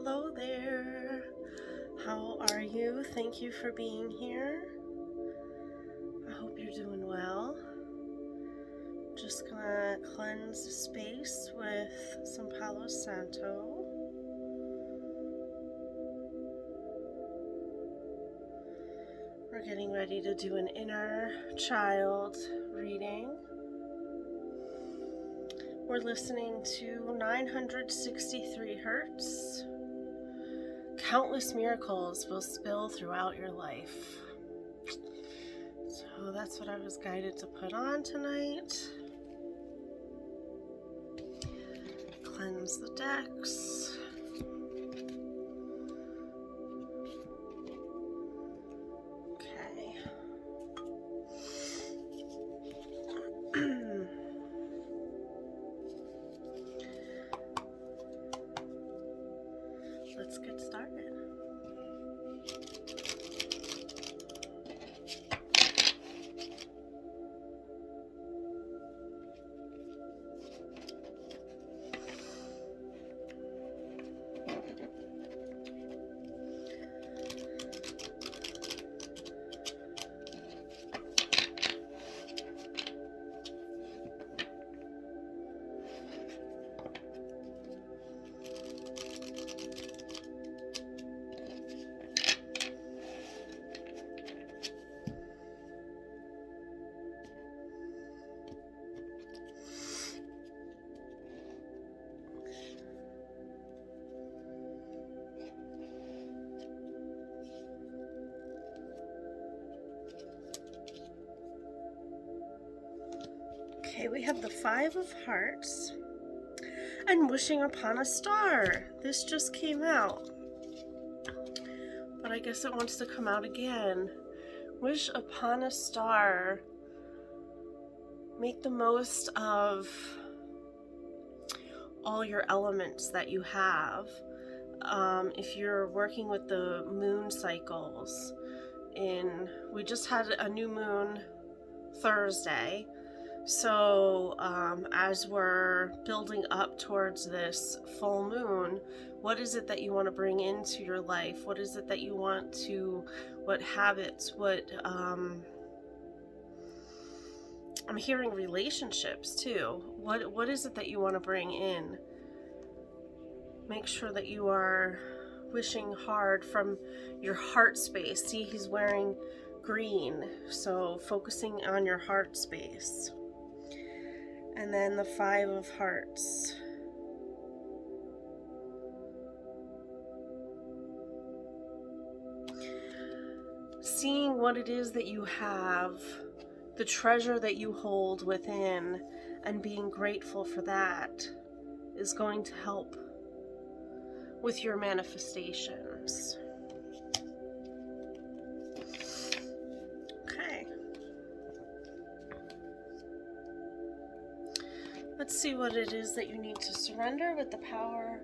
Hello there. How are you? Thank you for being here. I hope you're doing well. Just gonna cleanse the space with some Palo Santo. We're getting ready to do an inner child reading. We're listening to 963 hertz. Countless miracles will spill throughout your life. So that's what I was guided to put on tonight. Cleanse the decks. Okay. Let's get started. Okay, we have the Five of Hearts and wishing upon a star. This just came out, but I guess it wants to come out again. Wish upon a star. Make the most of all your elements that you have. If you're working with the moon cycles, we just had a new moon Thursday. So as we're building up towards this full moon, what is it that you want to bring into your life? What is it that you want to, what habits, I'm hearing relationships too. What is it that you want to bring in? Make sure that you are wishing hard from your heart space. See, he's wearing green, so focusing on your heart space. And then the Five of Hearts. Seeing what it is that you have, the treasure that you hold within, and being grateful for that is going to help with your manifestations. Let's see what it is that you need to surrender with the power.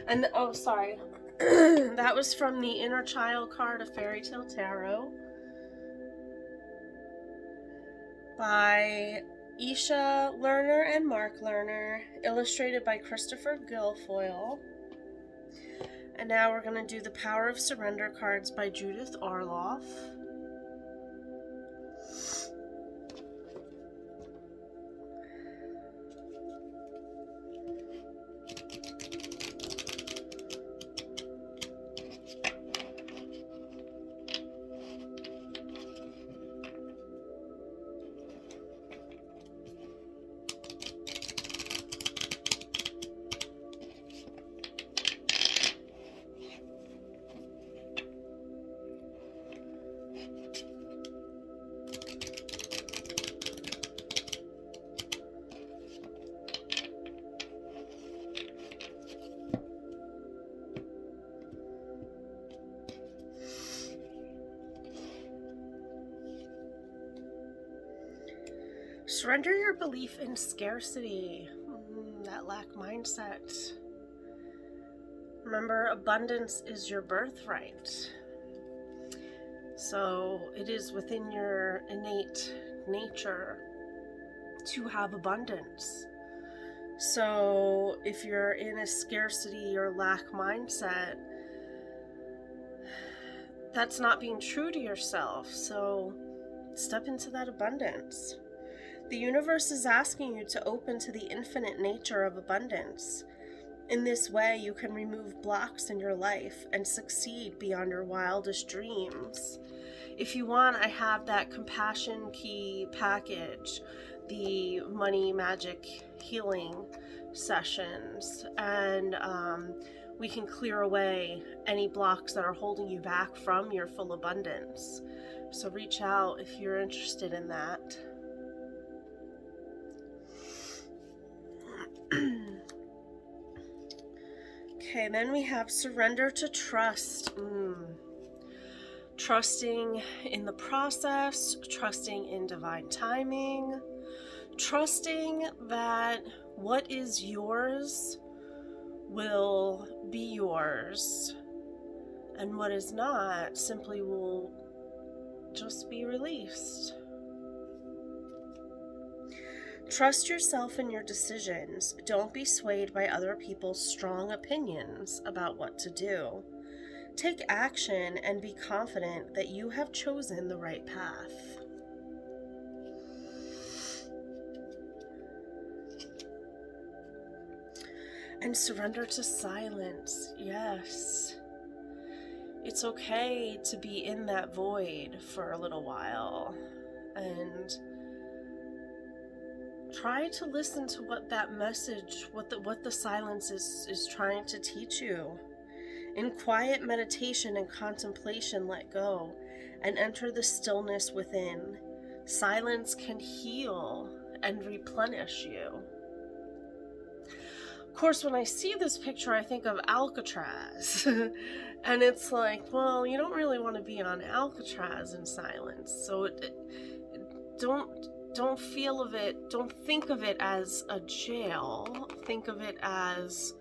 And that was from the Inner Child card of Fairy Tale Tarot by Isha Lerner and Mark Lerner, illustrated by Christopher Guilfoyle. And now we're going to do the Power of Surrender cards by Judith Orloff. Surrender your belief in scarcity, that lack mindset. Remember, abundance is your birthright. So it is within your innate nature to have abundance. So if you're in a scarcity or lack mindset, that's not being true to yourself. So step into that abundance. The universe is asking you to open to the infinite nature of abundance. In this way, you can remove blocks in your life and succeed beyond your wildest dreams. If you want, I have that compassion key package, the money magic healing sessions, and we can clear away any blocks that are holding you back from your full abundance. So reach out if you're interested in that. Okay, then we have surrender to trust. Trusting in the process, trusting in divine timing, trusting that what is yours will be yours, and what is not simply will just be released. Trust yourself in your decisions. Don't be swayed by other people's strong opinions about what to do. Take action and be confident that you have chosen the right path. And surrender to silence. Yes. It's okay to be in that void for a little while. And try to listen to what that message, what the silence is trying to teach you. In quiet meditation and contemplation, let go and enter the stillness within. Silence can heal and replenish you. Of course, when I see this picture, I think of Alcatraz. And it's like, well, you don't really want to be on Alcatraz in silence. So don't feel of it, don't think of it as a jail. Think of it as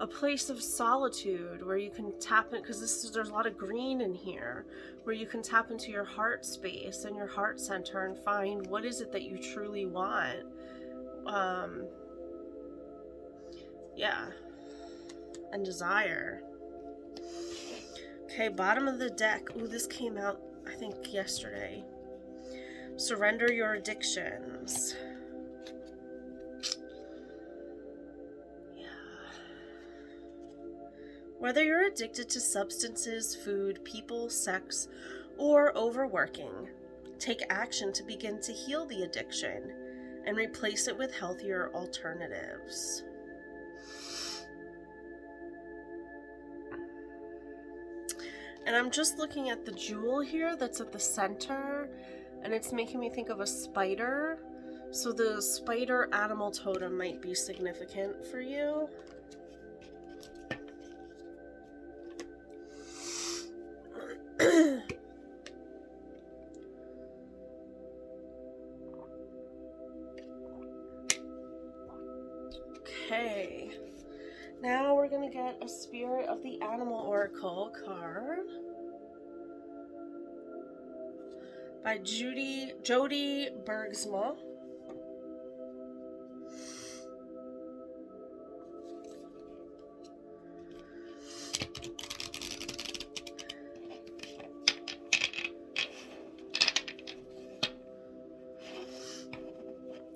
a place of solitude where you can tap in, because there's a lot of green in here, where you can tap into your heart space and your heart center and find what is it that you truly want. And desire. Okay, bottom of the deck. Ooh, this came out, I think, yesterday. Surrender your addictions. Whether you're addicted to substances, food, people, sex, or overworking, take action to begin to heal the addiction and replace it with healthier alternatives. And I'm just looking at the jewel here that's at the center, and it's making me think of a spider. So the spider animal totem might be significant for you. Okay, now we're going to get a Spirit of the Animal Oracle card by Jody Bergsma.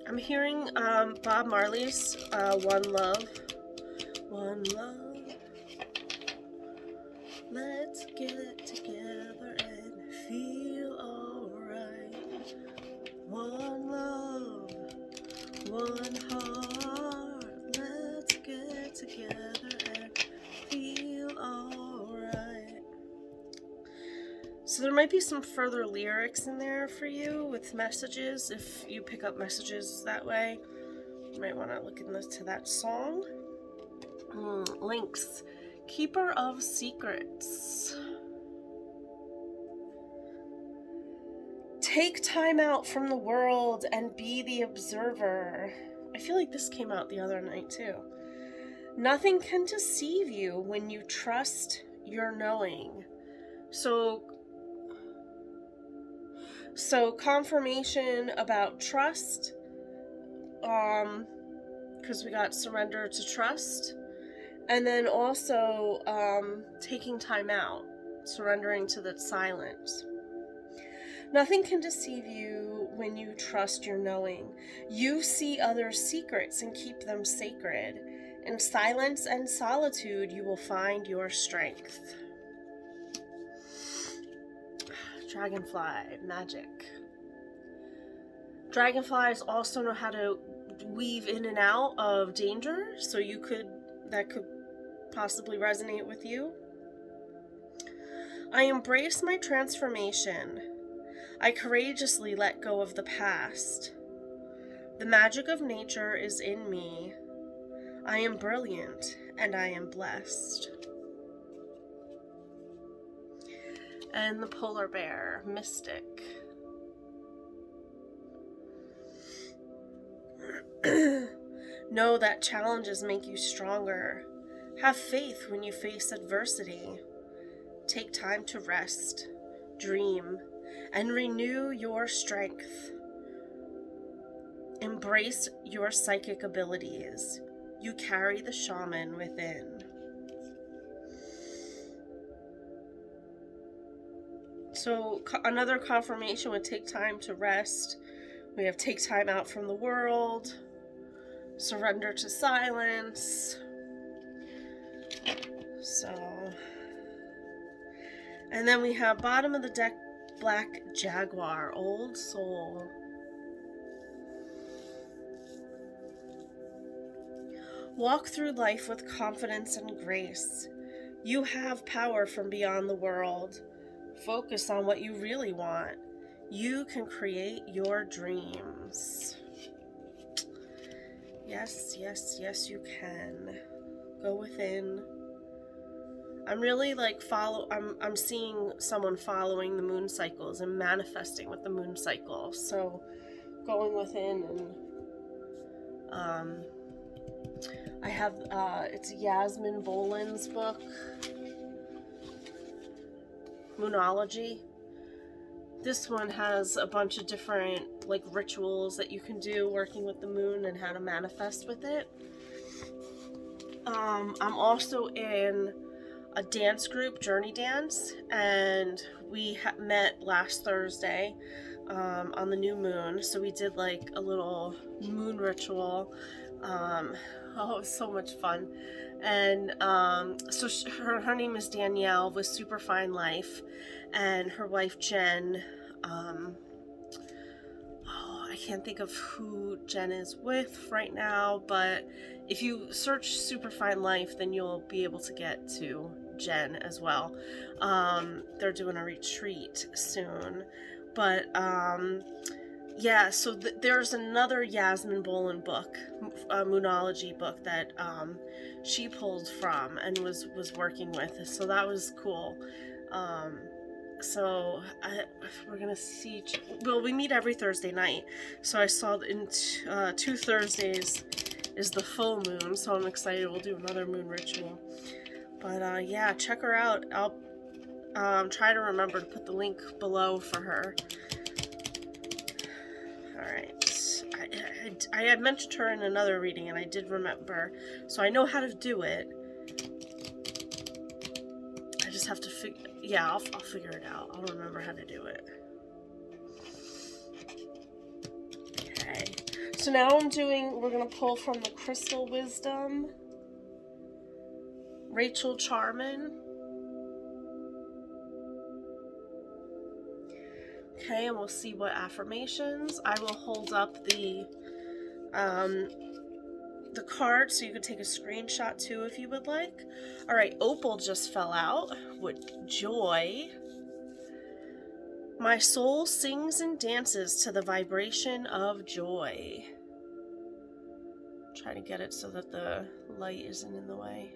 I'm hearing Bob Marley's One Love. One love. Let's get together and feel alright. One love, one heart. Let's get together and feel alright. So there might be some further lyrics in there for you with messages. If you pick up messages that way, you might want to look into that song. Links. Keeper of Secrets. Take time out from the world and be the observer. I feel like this came out the other night too. Nothing can deceive you when you trust your knowing. So confirmation about trust, because we got surrender to trust. And then also taking time out, surrendering to the silence. Nothing can deceive you when you trust your knowing. You see others' secrets and keep them sacred. In silence and solitude, you will find your strength. Dragonfly, magic. Dragonflies also know how to weave in and out of danger, so that could possibly resonate with you. I embrace my transformation. I courageously let go of the past. The magic of nature is in me. I am brilliant and I am blessed. And the polar bear, mystic. Know that challenges make you stronger. Have faith when you face adversity. Take time to rest, dream, and renew your strength. Embrace your psychic abilities. You carry the shaman within. So another confirmation would take time to rest. We have take time out from the world, surrender to silence. So, and then we have bottom of the deck, Black Jaguar, Old Soul. Walk through life with confidence and grace. You have power from beyond the world. Focus on what you really want. You can create your dreams. Yes, yes, yes, you can. Go within. I'm really I'm seeing someone following the moon cycles and manifesting with the moon cycle. So going within and I have it's Yasmin Boland's book, Moonology. This one has a bunch of different rituals that you can do working with the moon and how to manifest with it. I'm also in a dance group, Journey Dance, and we met last Thursday on the new moon. So we did a little moon ritual. It was so much fun. And so her name is Danielle with Superfine Life, and her wife Jen. I can't think of who Jen is with right now, but if you search Superfine Life, then you'll be able to get to Jen as well. They're doing a retreat soon, but yeah, so there's another Yasmin Boland book, a Moonology book that she pulled from and was working with, so that was cool. So we're gonna see. Well, we meet every Thursday night, so I saw in 2 Thursdays is the full moon, so I'm excited. We'll do another moon ritual. But yeah, check her out. I'll try to remember to put the link below for her. Alright, I had mentioned her in another reading, and I did remember, so I know how to do it. I just have to I'll figure it out. I'll remember how to do it. Okay, so now we're going to pull from the Crystal Wisdom, Rachel Charman. Okay, and we'll see what affirmations. I will hold up the card so you can take a screenshot too if you would like. All right, Opal just fell out with joy. My soul sings and dances to the vibration of joy. Try to get it so that the light isn't in the way.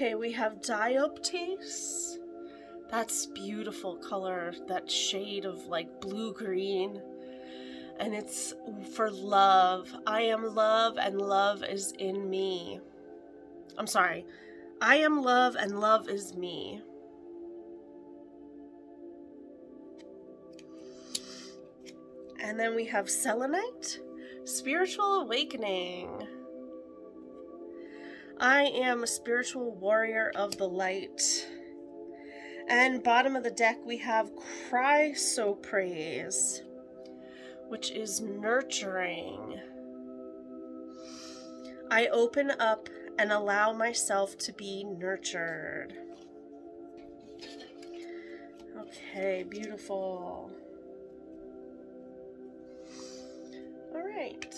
Okay, we have dioptase. That's beautiful color, that shade of like blue-green. And it's for love. I am love and love is in me. I'm sorry. I am love and love is me. And then we have selenite, spiritual awakening. I am a spiritual warrior of the light. And bottom of the deck we have chrysoprase, which is nurturing. I open up and allow myself to be nurtured. Okay, beautiful. All right.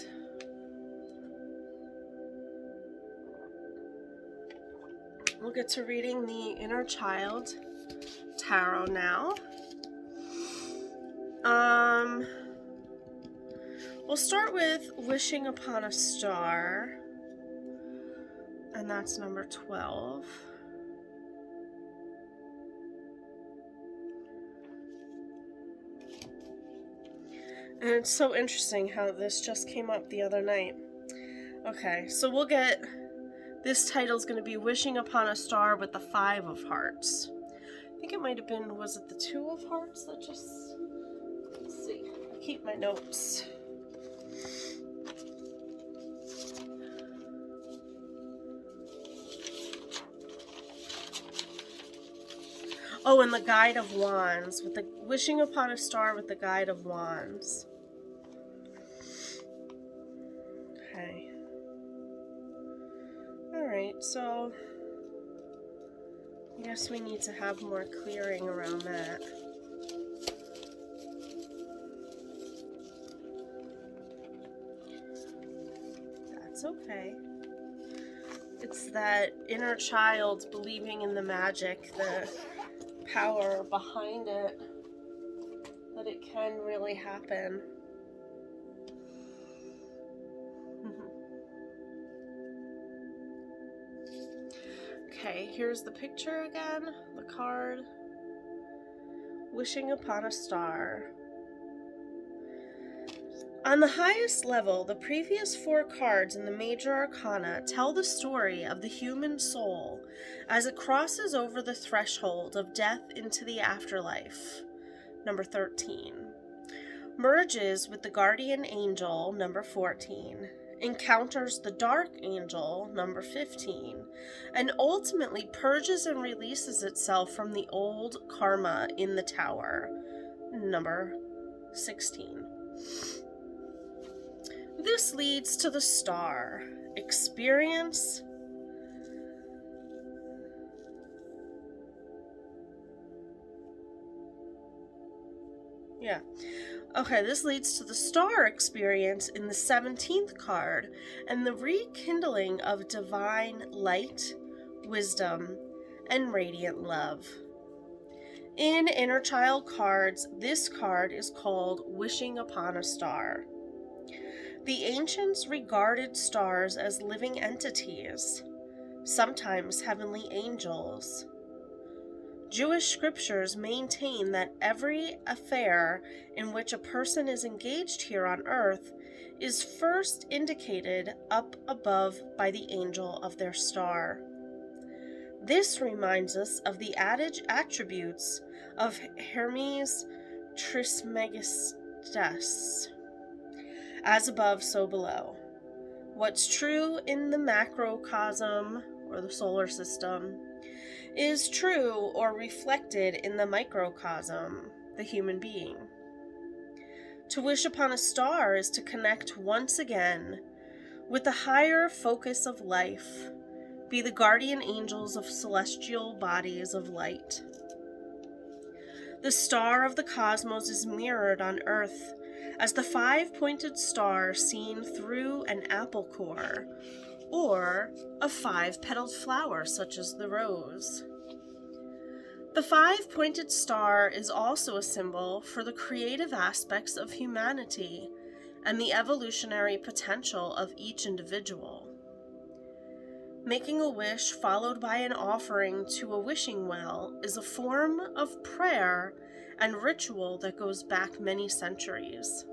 We'll get to reading the Inner Child Tarot now. We'll start with Wishing Upon a Star, and that's number 12. And it's so interesting how this just came up the other night. Okay, so we'll get, this title's going to be Wishing Upon a Star with the 5 of Hearts. I think it might have been, was it the 2 of Hearts that just, let's see, I keep my notes. Oh, and the Guide of Wands, with the Wishing Upon a Star with the Guide of Wands. Okay. Alright, so I guess we need to have more clearing around that. That's okay. It's that inner child believing in the magic, the power behind it, that it can really happen. Okay, here's the picture again, the card. Wishing Upon a Star. On the highest level, the previous 4 cards in the major arcana tell the story of the human soul as it crosses over the threshold of death into the afterlife, number 13, merges with the guardian angel, number 14, encounters the dark angel, number 15, and ultimately purges and releases itself from the old karma in the tower, number 16. This leads to the star. Experience. Yeah. Okay, this leads to the star experience in the 17th card and the rekindling of divine light, wisdom, and radiant love. In Inner Child cards, this card is called Wishing Upon a Star. The ancients regarded stars as living entities, sometimes heavenly angels. Jewish scriptures maintain that every affair in which a person is engaged here on earth is first indicated up above by the angel of their star. This reminds us of the adage attributes of Hermes Trismegistus. As above, so below. What's true in the macrocosm, or the solar system, is true or reflected in the microcosm, the human being. To wish upon a star is to connect once again with the higher focus of life, be the guardian angels of celestial bodies of light. The star of the cosmos is mirrored on Earth as the 5-pointed star seen through an apple core, or a 5-petaled flower such as the rose. The 5-pointed star is also a symbol for the creative aspects of humanity and the evolutionary potential of each individual. Making a wish followed by an offering to a wishing well is a form of prayer and ritual that goes back many centuries.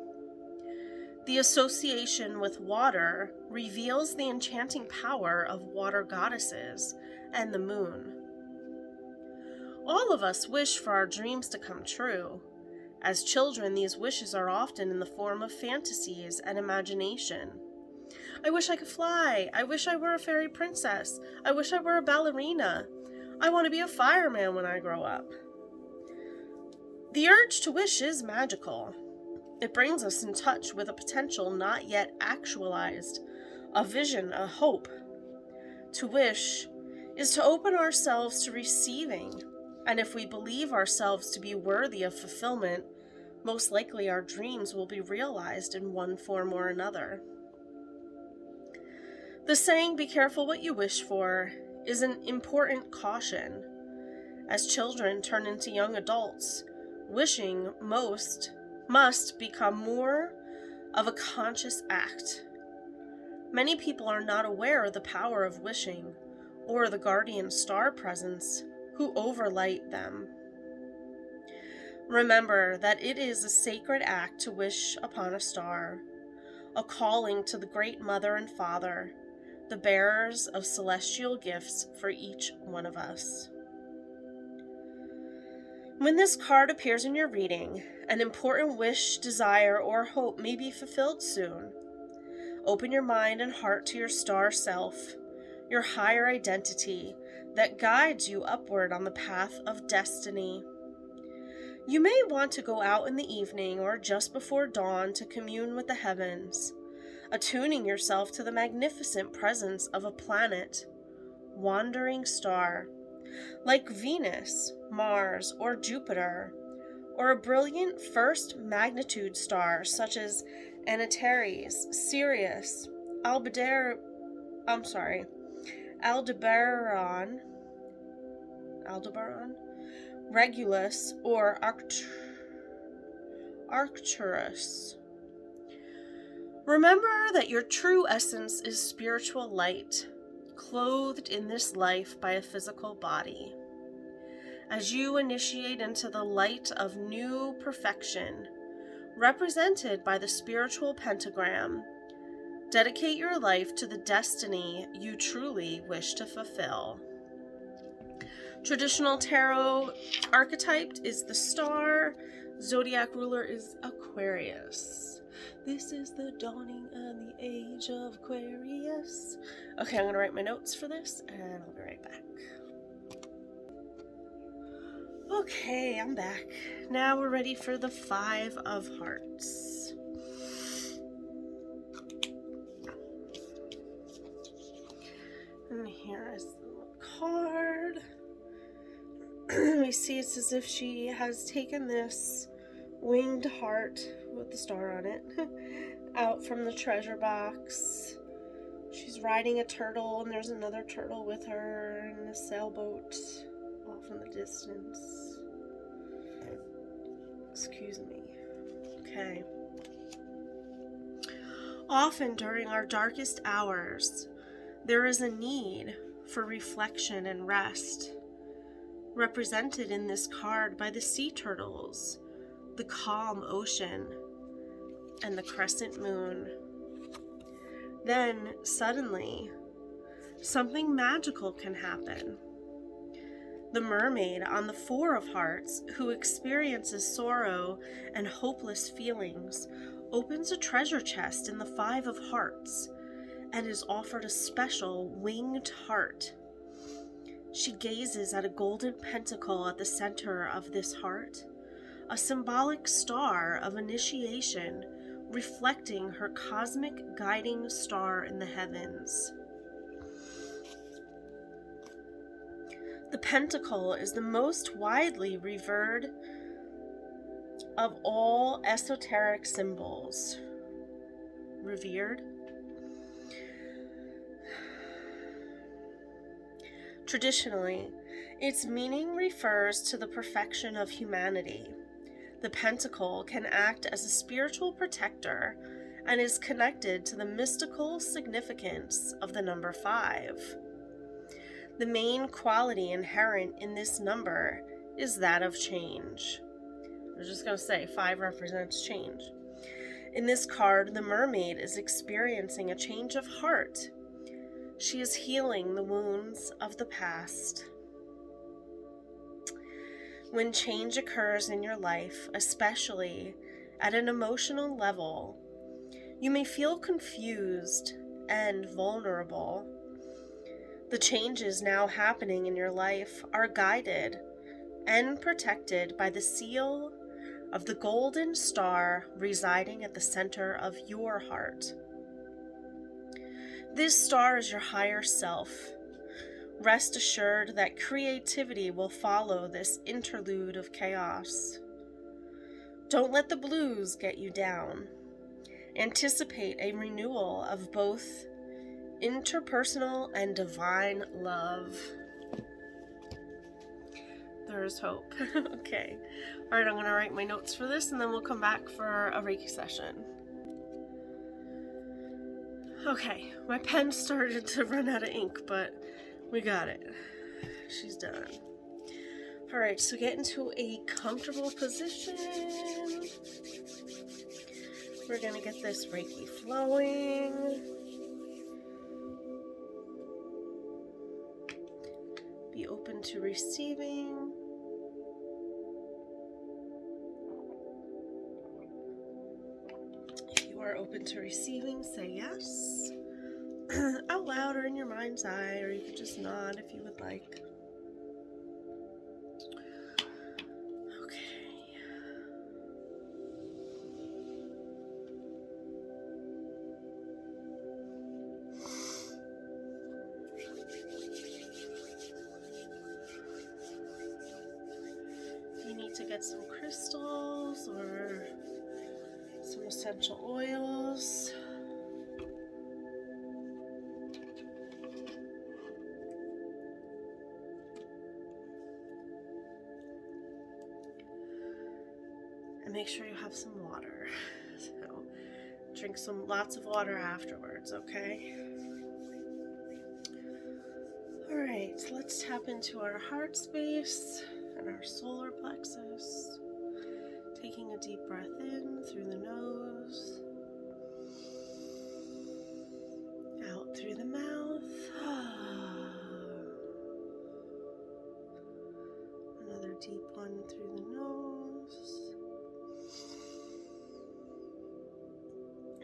The association with water reveals the enchanting power of water goddesses and the moon. All of us wish for our dreams to come true. As children, these wishes are often in the form of fantasies and imagination. I wish I could fly. I wish I were a fairy princess. I wish I were a ballerina. I want to be a fireman when I grow up. The urge to wish is magical. It brings us in touch with a potential not yet actualized, a vision, a hope. To wish is to open ourselves to receiving, and if we believe ourselves to be worthy of fulfillment, most likely our dreams will be realized in one form or another. The saying, "Be careful what you wish for," is an important caution. As children turn into young adults, wishing must become more of a conscious act. Many people are not aware of the power of wishing or the guardian star presence who overlight them. Remember that it is a sacred act to wish upon a star, a calling to the Great Mother and Father, the bearers of celestial gifts for each one of us. When this card appears in your reading, an important wish, desire, or hope may be fulfilled soon. Open your mind and heart to your star self, your higher identity that guides you upward on the path of destiny. You may want to go out in the evening or just before dawn to commune with the heavens, attuning yourself to the magnificent presence of a planet, wandering star, like Venus, Mars, or Jupiter, or a brilliant first magnitude star such as Antares, Sirius, Aldebaran, Regulus, or Arcturus. Remember that your true essence is spiritual light, clothed in this life by a physical body. As you initiate into the light of new perfection, represented by the spiritual pentagram, dedicate your life to the destiny you truly wish to fulfill. Traditional tarot archetype is the star. Zodiac ruler is Aquarius. This is the dawning and the age of Aquarius. Okay, I'm going to write my notes for this, and I'll be right back. Okay, I'm back. Now we're ready for the 5 of Hearts. And here is the card. We see it's as if she has taken this winged heart with the star on it out from the treasure box. She's riding a turtle, and there's another turtle with her in a sailboat off in the distance. Excuse me. Okay. Often during our darkest hours, there is a need for reflection and rest, represented in this card by the sea turtles, the calm ocean, and the crescent moon. Then, suddenly, something magical can happen. The mermaid on the 4 of Hearts, who experiences sorrow and hopeless feelings, opens a treasure chest in the 5 of Hearts and is offered a special winged heart. She gazes at a golden pentacle at the center of this heart, a symbolic star of initiation reflecting her cosmic guiding star in the heavens. The pentacle is the most widely revered of all esoteric symbols. Revered? Traditionally, its meaning refers to the perfection of humanity. The pentacle can act as a spiritual protector and is connected to the mystical significance of the number 5. The main quality inherent in this number is that of change. I was just going to say 5 represents change. In this card, the mermaid is experiencing a change of heart. She is healing the wounds of the past. When change occurs in your life, especially at an emotional level, you may feel confused and vulnerable. The changes now happening in your life are guided and protected by the seal of the golden star residing at the center of your heart. This star is your higher self. Rest assured that creativity will follow this interlude of chaos. Don't let the blues get you down. Anticipate a renewal of both interpersonal and divine love. There is hope. Okay. All right, I'm going to write my notes for this, and then we'll come back for a Reiki session. Okay, my pen started to run out of ink, but we got it. She's done. All right, so get into a comfortable position. We're going to get this Reiki flowing. Be open to receiving. If you are open to receiving, say yes. Out loud or in your mind's eye, or you could just nod if you would like. Okay. If you need to get some crystals or some essential oils, and make sure you have some water. So drink lots of water afterwards, okay? All right, so let's tap into our heart space and our solar plexus. Taking a deep breath in through the nose, out through the mouth. Another deep one through the nose.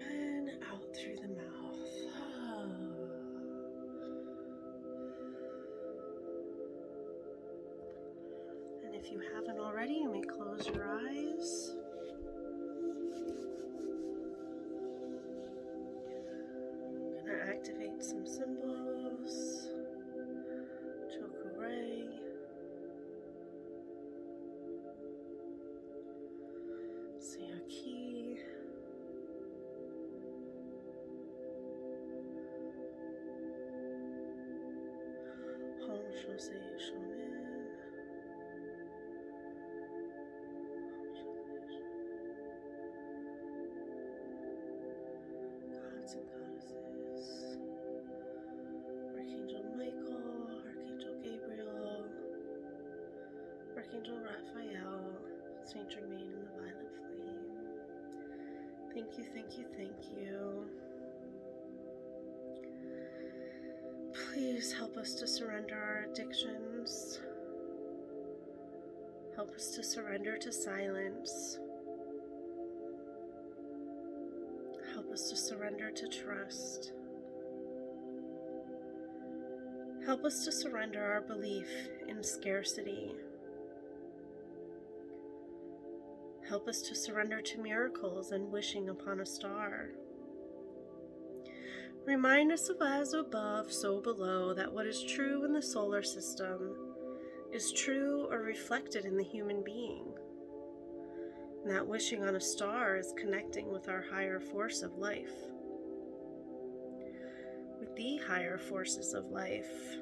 And out through the mouth. And if you haven't already, you may close your eyes. I'm going to activate some symbols. Chokuray. Sayaki. Hon Shosei Shonin. Gods and goddesses. Archangel Michael, Archangel Gabriel, Archangel Raphael, Saint Germain and the Violet Flame. Thank you, thank you, thank you. Please help us to surrender our addictions. Help us to surrender to silence. Help us to surrender to trust. Help us to surrender our belief in scarcity. Help us to surrender to miracles and wishing upon a star. Remind us of as above, so below, that what is true in the solar system is true or reflected in the human being. And that wishing on a star is connecting with our higher force of life, with the higher forces of life.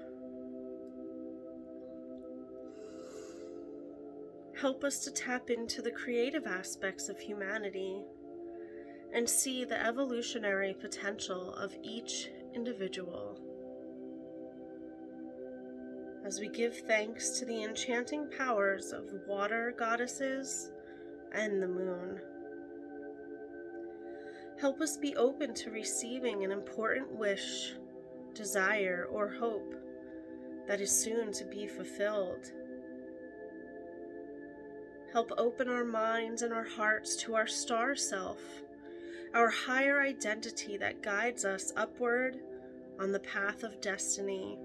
Help us to tap into the creative aspects of humanity and see the evolutionary potential of each individual. as we give thanks to the enchanting powers of the water goddesses and the moon. Help us be open to receiving an important wish, desire, or hope that is soon to be fulfilled. Help open our minds and our hearts to our star self, our higher identity that guides us upward on the path of destiny.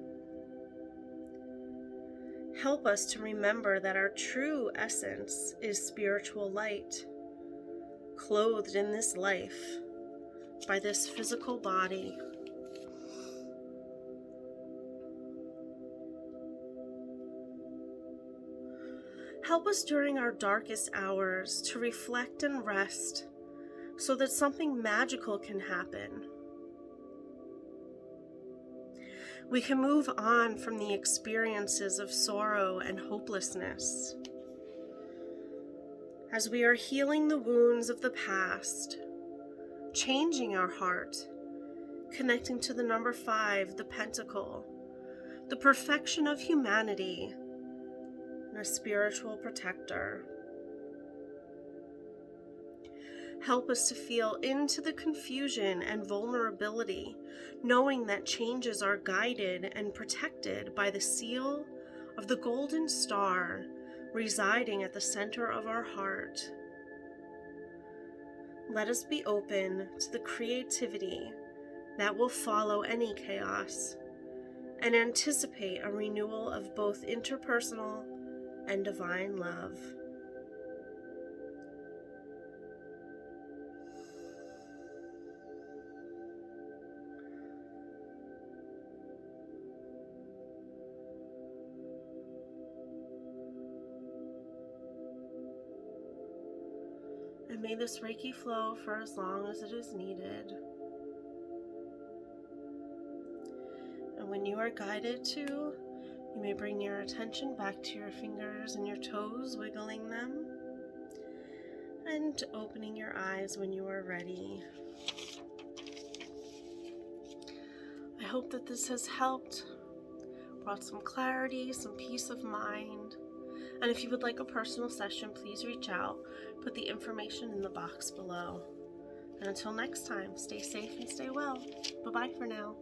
Help us to remember that our true essence is spiritual light, clothed in this life by this physical body. Help us during our darkest hours to reflect and rest so that something magical can happen. We can move on from the experiences of sorrow and hopelessness. As we are healing the wounds of the past, changing our heart, connecting to the number 5, the pentacle, the perfection of humanity, and a spiritual protector. Help us to feel into the confusion and vulnerability, knowing that changes are guided and protected by the seal of the golden star residing at the center of our heart. Let us be open to the creativity that will follow any chaos and anticipate a renewal of both interpersonal and divine love. And may this Reiki flow for as long as it is needed. And when you are guided to, you may bring your attention back to your fingers and your toes, wiggling them, and opening your eyes when you are ready. I hope that this has helped, brought some clarity, some peace of mind. And if you would like a personal session, please reach out. Put the information in the box below. And until next time, stay safe and stay well. Bye-bye for now.